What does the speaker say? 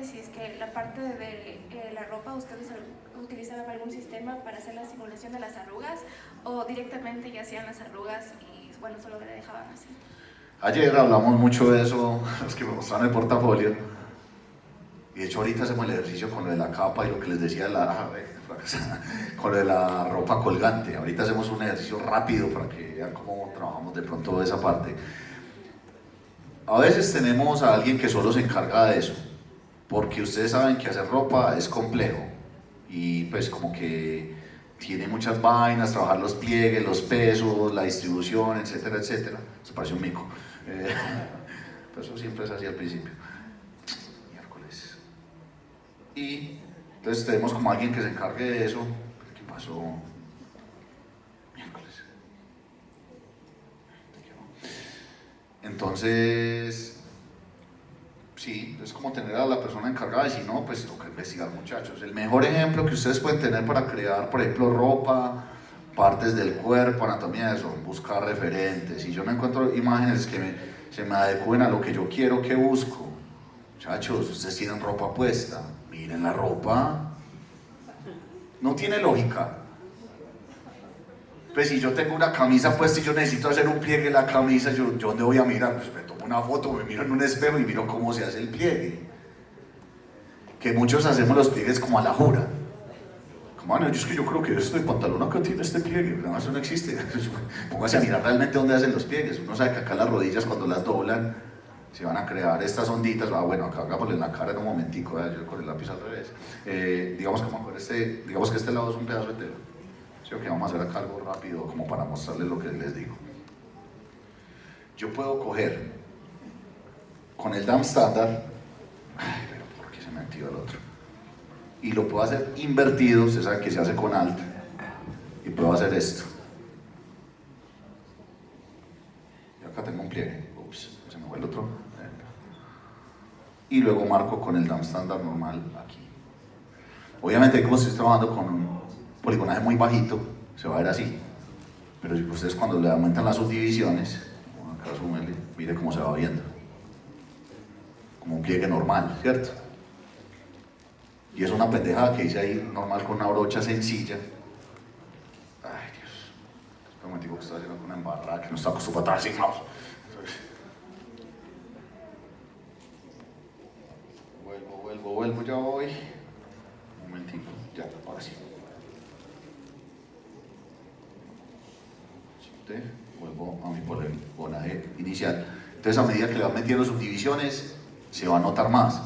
si es que la parte de la ropa ustedes utilizaban algún sistema para hacer la simulación de las arrugas o directamente ya hacían las arrugas y bueno, solo le dejaban así. Ayer hablamos mucho de eso, los que me mostraron el portafolio, y de hecho ahorita hacemos el ejercicio con lo de la capa y lo que les decía con lo de la ropa colgante. Ahorita hacemos un ejercicio rápido para que vean cómo trabajamos de pronto esa parte. A veces tenemos a alguien que solo se encarga de eso, porque ustedes saben que hacer ropa es complejo y pues como que tiene muchas vainas, trabajar los pliegues, los pesos, la distribución, etcétera, etcétera. Se parece un mico. Pero eso siempre es así al principio. Miércoles. Y entonces tenemos como alguien que se encargue de eso. ¿Qué pasó? Miércoles. Entonces, sí, es como tener a la persona encargada y si no, pues toca investigar, muchachos. El mejor ejemplo que ustedes pueden tener para crear, por ejemplo, ropa, partes del cuerpo, anatomía de eso, buscar referentes. Si yo no encuentro imágenes que se me adecúen a lo que yo quiero, ¿qué busco? Muchachos, ustedes tienen ropa puesta, miren la ropa. No tiene lógica. Pues si yo tengo una camisa puesta y yo necesito hacer un pliegue en la camisa, ¿yo dónde voy a mirar? Pues me tomo una foto, me miro en un espejo y miro cómo se hace el pliegue. Que muchos hacemos los pliegues como a la jura. Como, no, es que yo creo que este pantalón acá tiene este pliegue, no, eso no existe. Póngase a mirar realmente dónde hacen los pliegues. Uno sabe que acá las rodillas cuando las doblan se van a crear estas onditas. Bueno, acá hagámosle en la cara en un momentico, yo con el lápiz al revés. Digamos que este lado es un pedazo de tela. Sí, ok, vamos a hacer acá algo rápido como para mostrarles lo que les digo. Yo puedo coger con el DAM estándar, pero ¿por qué se me activa el otro? Y lo puedo hacer invertido, ustedes saben que se hace con Alt, y puedo hacer esto. Y acá tengo un pliegue, ups, se me fue el otro. Y luego marco con el DAM estándar normal aquí. Obviamente, como si estoy trabajando con un poligonaje muy bajito, se va a ver así. Pero si ustedes cuando le aumentan las subdivisiones, acá súmele, mire cómo se va viendo. Como un pliegue normal, ¿cierto? Y es una pendejada que hice ahí, normal, con una brocha sencilla. Ay, Dios. Espera un momentico que estoy haciendo con una embarrada que no está acostumbrado a estar así, mouse. Vuelvo, ya voy. Un momentico, ya, ahora sí. Vuelvo a mi poligonaje inicial. Entonces, a medida que le van metiendo subdivisiones, se va a notar más.